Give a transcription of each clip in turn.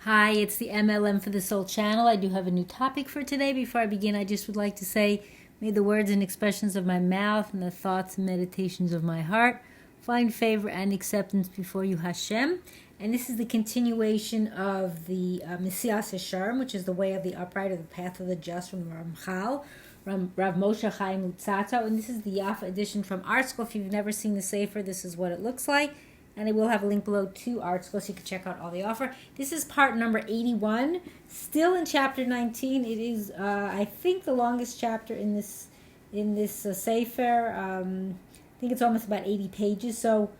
Hi, it's the M.L.M for the Soul channel. I do have a new topic for today. Before I begin, I just would like to say, may the words and expressions of my mouth and the thoughts and meditations of my heart find favor and acceptance before you, Hashem. And this is the continuation of the Mesillas Yesharim, which is the way of the upright, or the path of the just, from Ramchal, from Rav Moshe Chaim Luzzatto. And this is the Yafa edition from ArtScroll. If you've never seen the Sefer, this is what it looks like. And I will have a link below to ArtScroll so you can check out all the offer. This is part number 81, still in chapter 19. It is, I think, the longest chapter in this Sefer. I think it's almost about 80 pages. So,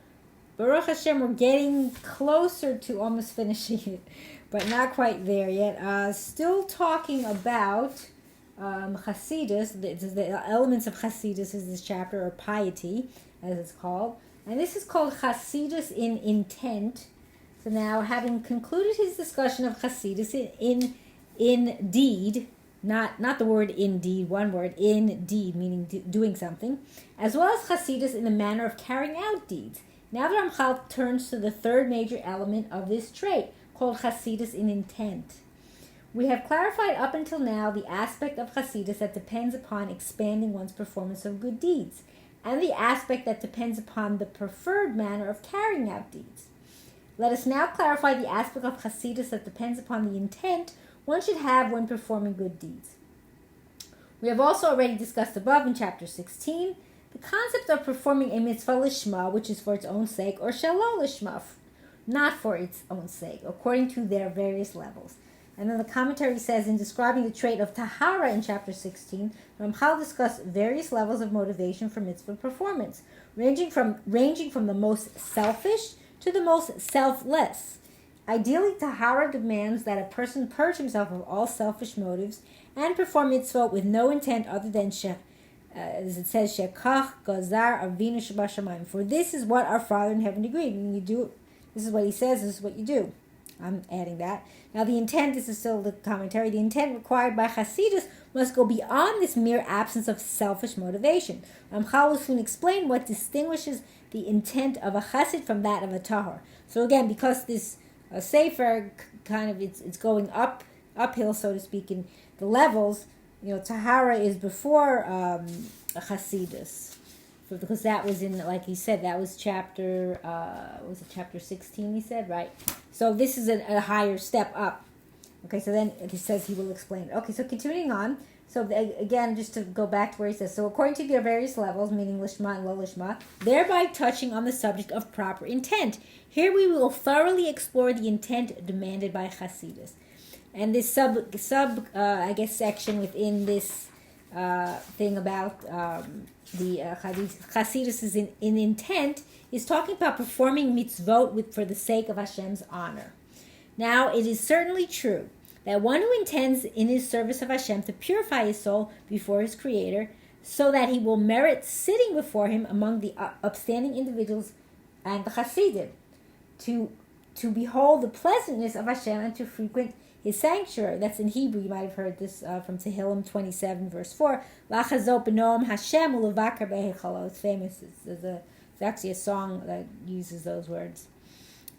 Baruch Hashem, we're getting closer to almost finishing it, but not quite there yet. Still talking about Chassidus. The elements of Chassidus is this chapter, or Piety, as it's called. And this is called Chassidus in intent. So now, having concluded his discussion of Chassidus in deed, not the word indeed, one word, in deed, meaning doing something, as well as Chassidus in the manner of carrying out deeds. Now the Ramchal turns to the third major element of this trait, called Chassidus in intent. We have clarified up until now the aspect of Chassidus that depends upon expanding one's performance of good deeds, and the aspect that depends upon the preferred manner of carrying out deeds. Let us now clarify the aspect of Chassidus that depends upon the intent one should have when performing good deeds. We have also already discussed above in chapter 16 the concept of performing a mitzvah lishma, which is for its own sake, or shelo lishma, not for its own sake, according to their various levels. And then the commentary says, in describing the trait of tahara in chapter 16, Ramchal discussed various levels of motivation for mitzvah performance, ranging from the most selfish to the most selfless. Ideally, tahara demands that a person purge himself of all selfish motives and perform mitzvah with no intent other than as it says, shekach gazar avinu shebashamayim. For this is what our Father in heaven agreed. When you do, this is what he says. This is what you do. I'm adding that. Now the intent, this is still the commentary, the intent required by Chassidus must go beyond this mere absence of selfish motivation. Ramchal will soon explain what distinguishes the intent of a Chassid from that of a Tahor. So again, because this Sefer, kind of, it's going uphill, so to speak, in the levels, Tahara is before Chassidus. Because that was in, like he said, that was chapter, was it chapter 16, he said, right? So this is a higher step up. Okay, so then he says he will explain it. Okay, so continuing on. So again, just to go back to where he says, so according to their various levels, meaning lishma and lo lishma, thereby touching on the subject of proper intent. Here we will thoroughly explore the intent demanded by Chassidus. And this sub section within this thing about the Chassidus is in intent is talking about performing mitzvot for the sake of Hashem's honor. Now, it is certainly true that one who intends in his service of Hashem to purify his soul before his Creator, so that he will merit sitting before him among the upstanding individuals and the Chassidim, to behold the pleasantness of Hashem and to frequent his sanctuary. That's in Hebrew. You might have heard this from Tehillim 27, verse 4. Lachazot b'noam Hashem u'levakar be'hechalo. It's famous. It's actually a song that uses those words.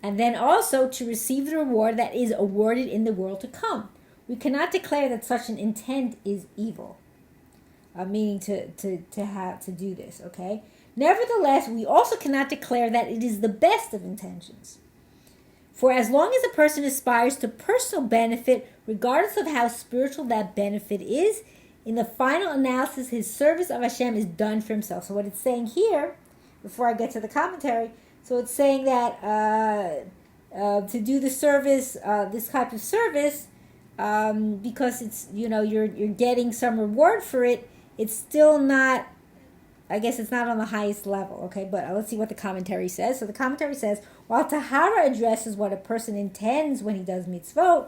And then also to receive the reward that is awarded in the world to come. We cannot declare that such an intent is evil, meaning to do this. Okay. Nevertheless, we also cannot declare that it is the best of intentions. For as long as a person aspires to personal benefit, regardless of how spiritual that benefit is, in the final analysis, his service of Hashem is done for himself. So what it's saying here, before I get to the commentary, so it's saying that to do the service, this type of service, because it's, you're getting some reward for it, it's still not, I guess it's not on the highest level, okay? But let's see what the commentary says. So the commentary says, while Tahara addresses what a person intends when he does mitzvot,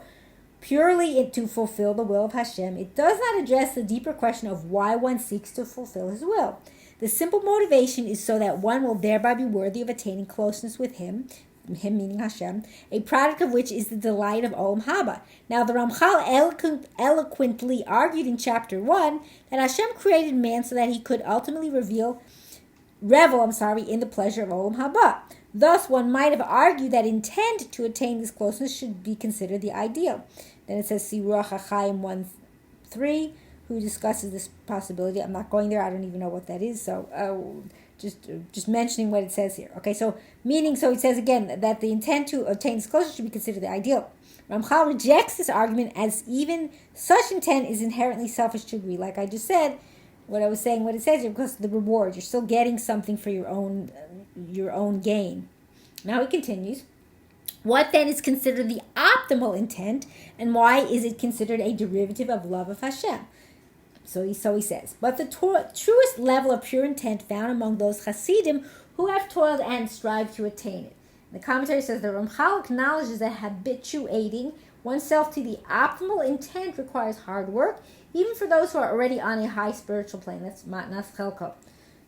purely to fulfill the will of Hashem, it does not address the deeper question of why one seeks to fulfill his will. The simple motivation is so that one will thereby be worthy of attaining closeness with him meaning Hashem, a product of which is the delight of Olam Haba. Now the Ramchal eloquently argued in chapter 1 that Hashem created man so that he could ultimately revel in the pleasure of Olam Haba. Thus, one might have argued that intent to attain this closeness should be considered the ideal. Then it says, see Ruach HaChaim 1:3, who discusses this possibility. I'm not going there. I don't even know what that is. So just mentioning what it says here. Okay, so it says again that the intent to obtain this closeness should be considered the ideal. Ramchal rejects this argument as even such intent is inherently selfish to agree. Like I just said, what it says here, because of the reward. You're still getting something for your own gain. Now he continues. What then is considered the optimal intent, and why is it considered a derivative of love of Hashem? So he says, but the truest level of pure intent found among those Chassidim who have toiled and strived to attain it. The commentary says the Ramchal acknowledges that habituating oneself to the optimal intent requires hard work, even for those who are already on a high spiritual plane. That's matnas chelko.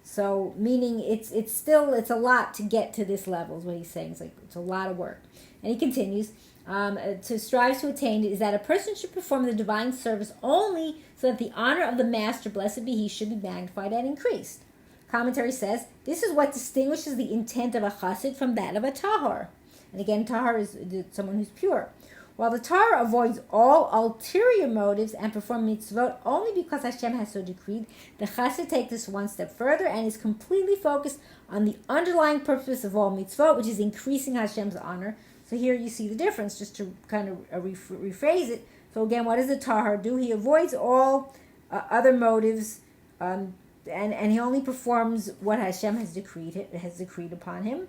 So, meaning it's a lot to get to this level, is what he's saying. It's a lot of work. And he continues, to strive to attain it is that a person should perform the divine service only so that the honor of the master, blessed be he, should be magnified and increased. Commentary says, this is what distinguishes the intent of a chassid from that of a tahor. And again, tahor is someone who's pure. While the Torah avoids all ulterior motives and performs mitzvot only because Hashem has so decreed, the chassid takes this one step further and is completely focused on the underlying purpose of all mitzvot, which is increasing Hashem's honor. So here you see the difference, just to kind of rephrase it. So again, what does the tahor do? He avoids all other motives, and he only performs what Hashem has decreed upon him.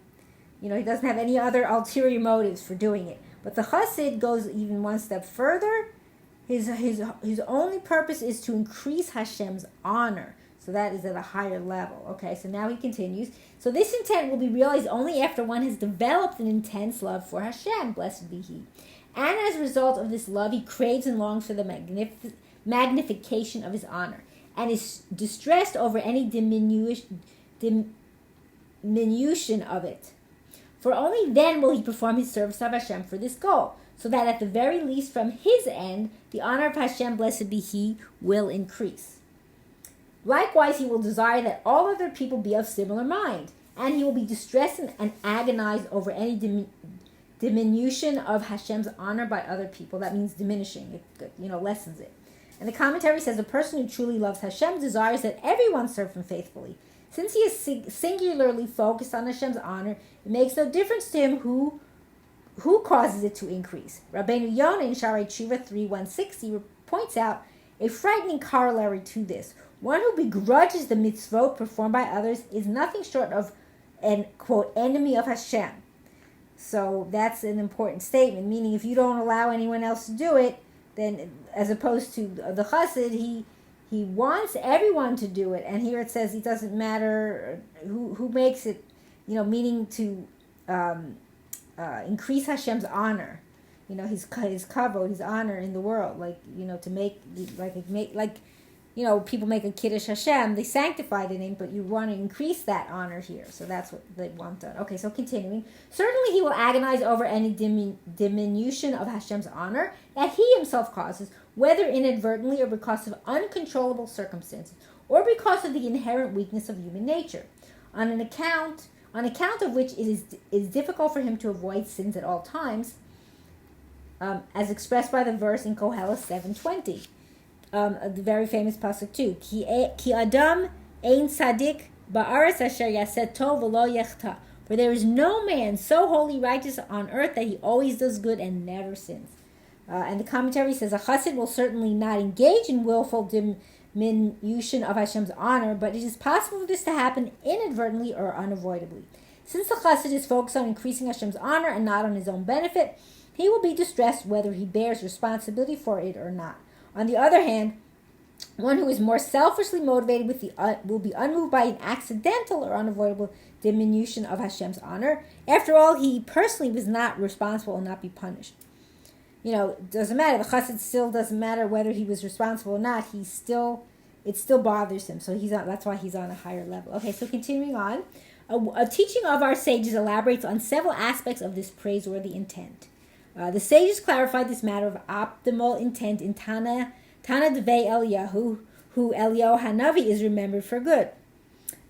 He doesn't have any other ulterior motives for doing it. But the chassid goes even one step further. His only purpose is to increase Hashem's honor. So that is at a higher level. Okay, so now he continues. So this intent will be realized only after one has developed an intense love for Hashem, blessed be he. And as a result of this love, he craves and longs for the magnification of his honor, and is distressed over any diminution of it. For only then will he perform his service of Hashem for this goal, so that at the very least from his end, the honor of Hashem, blessed be he, will increase. Likewise, he will desire that all other people be of similar mind, and he will be distressed and agonized over any diminution of Hashem's honor by other people. That means diminishing, it lessens it. And the commentary says a person who truly loves Hashem desires that everyone serve him faithfully. Since he is singularly focused on Hashem's honor, it makes no difference to him who causes it to increase. Rabbeinu Yonah in Shaarei Tshuva 3:160 points out a frightening corollary to this. One who begrudges the mitzvot performed by others is nothing short of an, quote, enemy of Hashem. So that's an important statement, meaning if you don't allow anyone else to do it, then as opposed to the chassid, he wants everyone to do it. And here it says it doesn't matter who makes it, meaning to increase Hashem's honor, his kavod, his honor in the world, to make people make a kiddush Hashem, they sanctify the name, but you want to increase that honor here. So that's what they want done. Okay, so continuing. Certainly he will agonize over any diminution of Hashem's honor that he himself causes, whether inadvertently or because of uncontrollable circumstances, or because of the inherent weakness of human nature, on account of which it is difficult for him to avoid sins at all times, as expressed by the verse in Koheles 7:20. The very famous pasuk too. Ki adam ein tzadik ba'aretz asher yaseh tov v'lo yechta. For there is no man so holy righteous on earth that he always does good and never sins. And the commentary says a chassid will certainly not engage in willful diminution of Hashem's honor, but it is possible for this to happen inadvertently or unavoidably. Since the chassid is focused on increasing Hashem's honor and not on his own benefit, he will be distressed whether he bears responsibility for it or not. On the other hand, one who is more selfishly motivated will be unmoved by an accidental or unavoidable diminution of Hashem's honor. After all, he personally was not responsible and not be punished. It doesn't matter. The chassid still doesn't matter whether he was responsible or not. It still bothers him. So that's why he's on a higher level. Okay, so continuing on. A teaching of our sages elaborates on several aspects of this praiseworthy intent. The sages clarified this matter of optimal intent in Tana Devei Eliyahu, who Eliyahu Hanavi is remembered for good.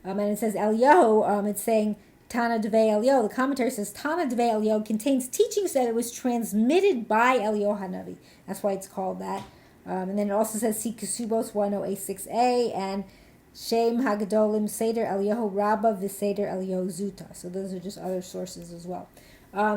And it says Eliyahu, it's saying Tana Devei Elio, the commentary says Tana Devei Elio contains teachings that it was transmitted by Elio Hanavi. That's why it's called that. And then it also says see Kesubos 1086a and Shem Hagadolim Seder Eliyahu Rabba V'Seder Eliyahu Zuta. So those are just other sources as well.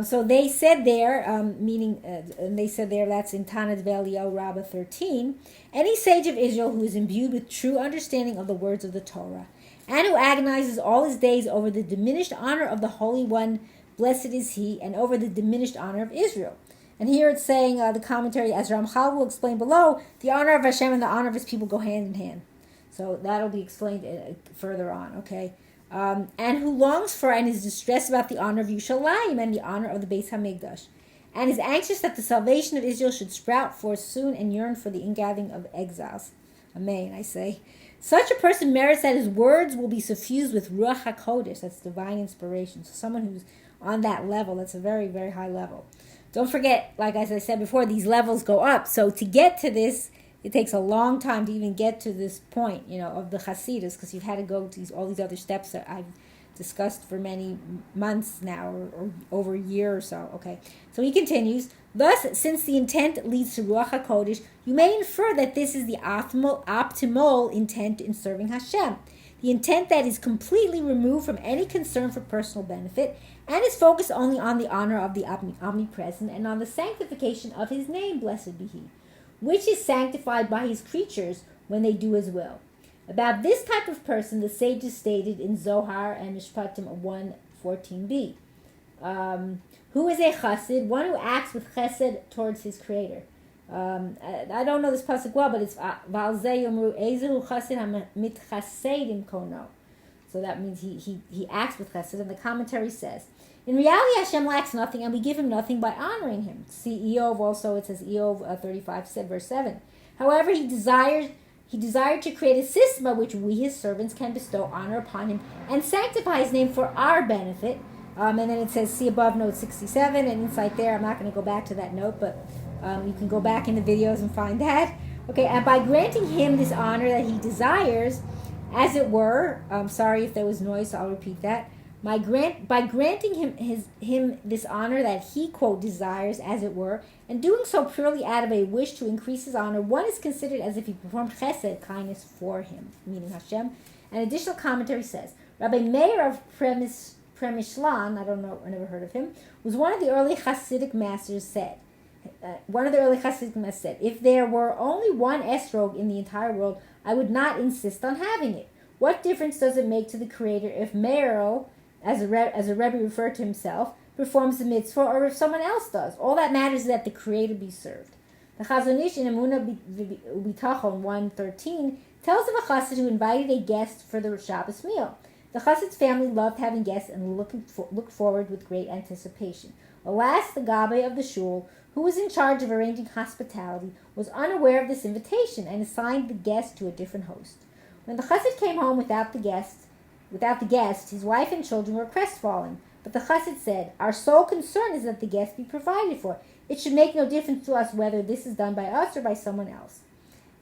So they said there, and they said there, that's in Tana Devei Eliyahu Rabba 13, any sage of Israel who is imbued with true understanding of the words of the Torah, and who agonizes all his days over the diminished honor of the Holy One, blessed is he, and over the diminished honor of Israel. And here it's saying, the commentary, as Ramchal will explain below, the honor of Hashem and the honor of his people go hand in hand. So that'll be explained further on, okay? And who longs for and is distressed about the honor of Yerushalayim and the honor of the Beis HaMikdash, and is anxious that the salvation of Israel should sprout forth soon and yearn for the ingathering of exiles. Amen, I say. Such a person merits that his words will be suffused with Ruach HaKodesh, that's divine inspiration. So someone who's on that level, that's a very, very high level. Don't forget, like as I said before, these levels go up. So to get to this, it takes a long time to even get to this point, of the Chassidus, because you've had to go to all these other steps that I've discussed for many months now, or over a year or so. Okay, so he continues. Thus, since the intent leads to Ruach HaKodesh, you may infer that this is the optimal intent in serving Hashem. The intent that is completely removed from any concern for personal benefit and is focused only on the honor of the omnipresent and on the sanctification of his name, blessed be he, which is sanctified by his creatures when they do his will. About this type of person, the sages stated in Zohar and Mishpatim 1:14b. Who is a chassid? One who acts with chesed towards his creator. I don't know this pasuk well, but it's V'al zeh yomru ezehu chassid hamitchasedim kono. So that means he acts with chesed. And the commentary says, in reality, Hashem lacks nothing, and we give him nothing by honoring him. See Eov also, it says Eov 35, verse 7. However, he desired to create a system by which we, his servants, can bestow honor upon him and sanctify his name for our benefit. And then it says, see above note 67, and inside there, I'm not going to go back to that note, but you can go back in the videos and find that. Okay, and by granting him this honor that he desires, as it were, sorry if there was noise, so I'll repeat that. By granting him this honor that he, quote, desires, as it were, and doing so purely out of a wish to increase his honor, one is considered as if he performed chesed, kindness, for him, meaning Hashem. An additional commentary says, Rabbi Meir of Premishlan, I don't know, I never heard of him, was one of the early Hasidic masters said, if there were only one esrog in the entire world, I would not insist on having it. What difference does it make to the Creator if Meir, as a Rebbe referred to himself, performs the mitzvah, or if someone else does? All that matters is that the Creator be served. The Chazon Ish in Emunah B'Tachon 1:13 tells of a chassid who invited a guest for the Shabbos meal. The chassid's family loved having guests and looked forward with great anticipation. Alas, the Gabbai of the shul, who was in charge of arranging hospitality, was unaware of this invitation and assigned the guest to a different host. When the chassid came home without the guest, his wife and children were crestfallen. But the chassid said, our sole concern is that the guest be provided for. It should make no difference to us whether this is done by us or by someone else.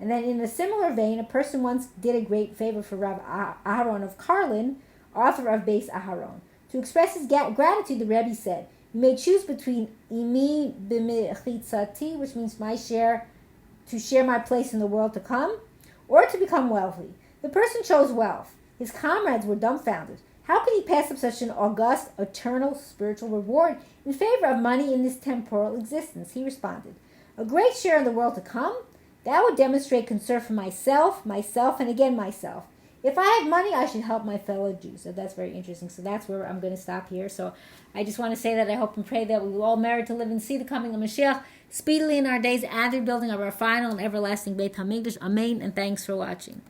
And then in a similar vein, a person once did a great favor for Rabbi Aharon of Karlin, author of Beis Aharon. To express his gratitude, the Rebbe said, you may choose between imi b'mechitzati, which means to share my place in the world to come, or to become wealthy. The person chose wealth. His comrades were dumbfounded. How could he pass up such an august, eternal, spiritual reward in favor of money in this temporal existence? He responded, a great share in the world to come? That would demonstrate concern for myself, and again myself. If I have money, I should help my fellow Jews. So that's very interesting. So that's where I'm going to stop here. So I just want to say that I hope and pray that we will all merit to live and see the coming of Mashiach speedily in our days and the building of our final and everlasting Beit HaMikdash. Amen, and thanks for watching.